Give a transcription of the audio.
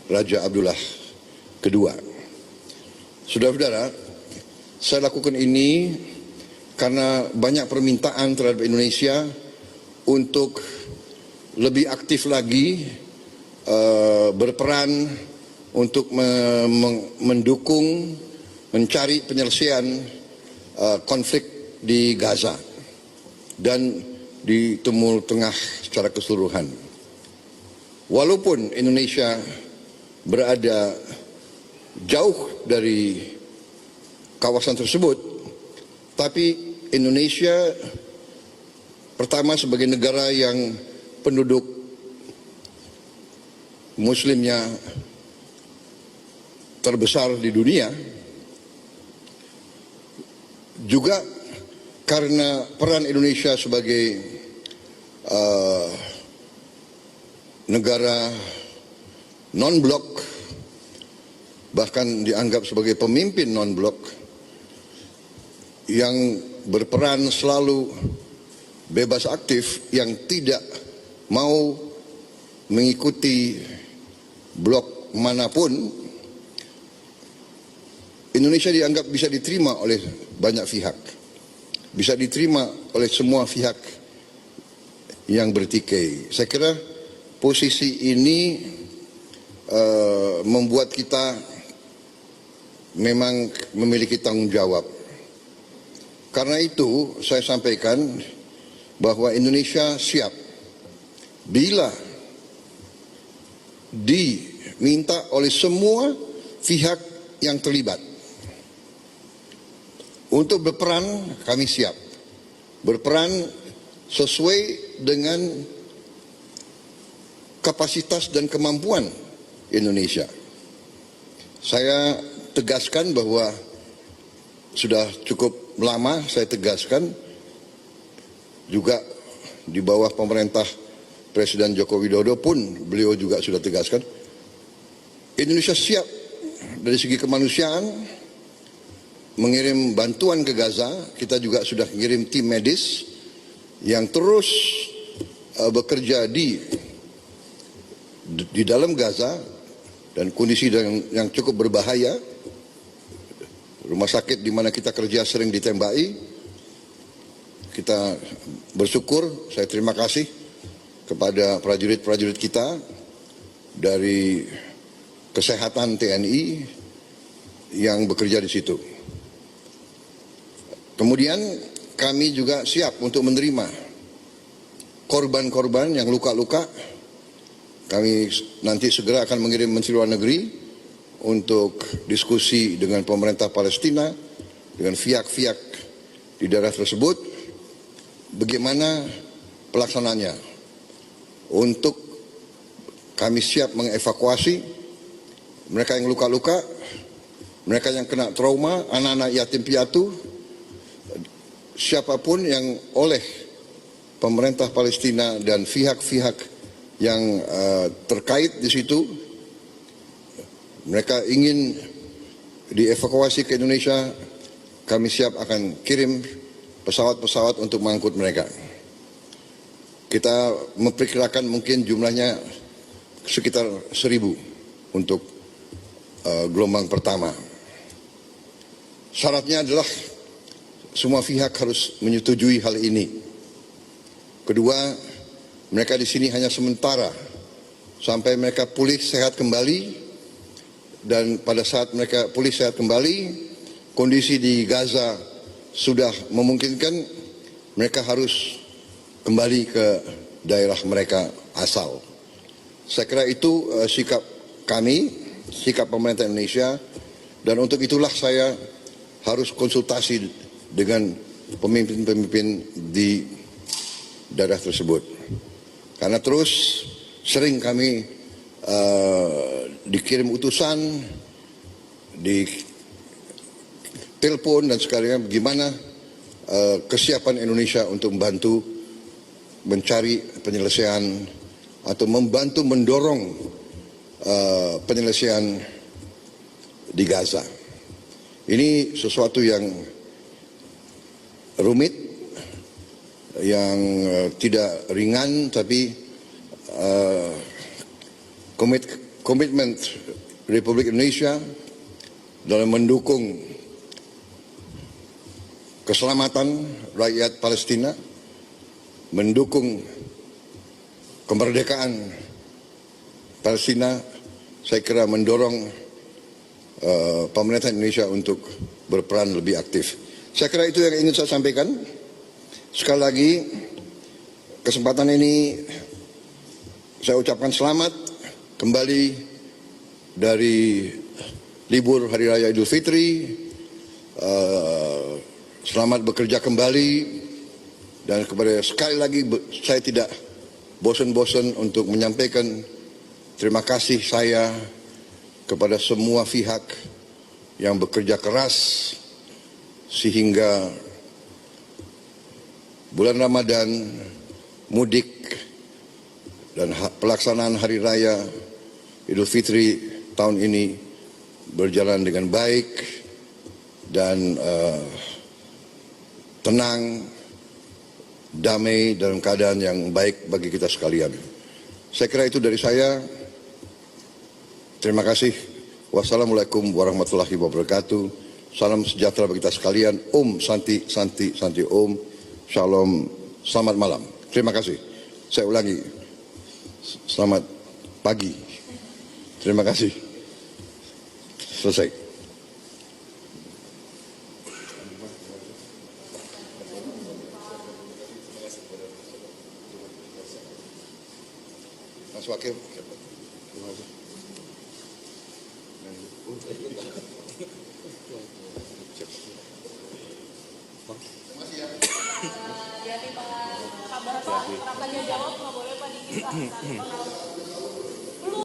Raja Abdullah II. Saudara-saudara, saya lakukan ini karena banyak permintaan terhadap Indonesia untuk lebih aktif lagi berperan untuk mendukung mencari penyelesaian konflik di Gaza dan di Timur Tengah secara keseluruhan. Walaupun Indonesia berada jauh dari kawasan tersebut, tapi Indonesia pertama sebagai negara yang penduduk Muslimnya terbesar di dunia, juga karena peran Indonesia sebagai negara non-blok, bahkan dianggap sebagai pemimpin non-blok yang berperan selalu bebas aktif, yang tidak mau mengikuti blok manapun, Indonesia dianggap bisa diterima oleh banyak pihak, bisa diterima oleh semua pihak yang bertikai. Saya kira posisi ini membuat kita memang memiliki tanggung jawab. Karena itu saya sampaikan bahwa Indonesia siap bila diminta oleh semua pihak yang terlibat untuk berperan. Kami siap berperan sesuai dengan kapasitas dan kemampuan Indonesia. Saya tegaskan bahwa sudah cukup lama saya tegaskan, juga di bawah pemerintah Presiden Joko Widodo pun beliau juga sudah tegaskan, Indonesia siap dari segi kemanusiaan mengirim bantuan ke Gaza. Kita juga sudah mengirim tim medis yang terus bekerja di dalam Gaza, dan kondisi yang cukup berbahaya. Rumah sakit di mana kita kerja sering ditembaki. Kita bersyukur, saya terima kasih kepada prajurit-prajurit kita dari kesehatan TNI yang bekerja di situ. Kemudian kami juga siap untuk menerima korban-korban yang luka-luka. Kami nanti segera akan mengirim Menteri Luar Negeri untuk diskusi dengan pemerintah Palestina, dengan pihak-pihak di daerah tersebut, bagaimana pelaksananya. Untuk kami siap mengevakuasi mereka yang luka-luka, mereka yang kena trauma, anak-anak yatim piatu, siapapun yang oleh pemerintah Palestina dan pihak-pihak yang terkait di situ, mereka ingin dievakuasi ke Indonesia, kami siap akan kirim pesawat-pesawat untuk mengangkut mereka. Kita memperkirakan mungkin jumlahnya sekitar 1.000 untuk gelombang pertama. Syaratnya adalah semua pihak harus menyetujui hal ini. Kedua, mereka di sini hanya sementara sampai mereka pulih sehat kembali. Dan pada saat mereka pulih sehat kembali, kondisi di Gaza sudah memungkinkan, mereka harus kembali ke daerah mereka asal. Saya kira itu sikap kami, sikap pemerintah Indonesia, dan untuk itulah saya harus konsultasi dengan pemimpin-pemimpin di daerah tersebut. Karena terus sering kami dikirim utusan, di telepon dan sebagainya, bagaimana kesiapan Indonesia untuk membantu mencari penyelesaian atau membantu mendorong penyelesaian di Gaza. Ini sesuatu yang rumit, yang tidak ringan, tapi komitmen Republik Indonesia dalam mendukung keselamatan rakyat Palestina, mendukung kemerdekaan Palestina. Saya kira mendorong pemerintah Indonesia untuk berperan lebih aktif. Saya kira itu yang ingin saya sampaikan. Sekali lagi, kesempatan ini saya ucapkan selamat kembali dari libur Hari Raya Idul Fitri. Selamat bekerja kembali, dan kepada sekali lagi saya tidak bosan-bosan untuk menyampaikan terima kasih saya kepada semua pihak yang bekerja keras sehingga bulan Ramadan, mudik, dan pelaksanaan Hari Raya Idul Fitri tahun ini berjalan dengan baik dan tenang, damai, dalam keadaan yang baik bagi kita sekalian. Saya kira itu dari saya. Terima kasih. Wassalamualaikum warahmatullahi wabarakatuh. Salam sejahtera bagi kita sekalian. Om Santi Santi Santi Om. Shalom. Selamat malam. Terima kasih. Saya ulangi. Selamat pagi. Terima kasih. Selesai. Mas Wakil. Terima kasih. Jadi Pak kabar Pak, kapan dia jawab nggak boleh Pak dikit Pak.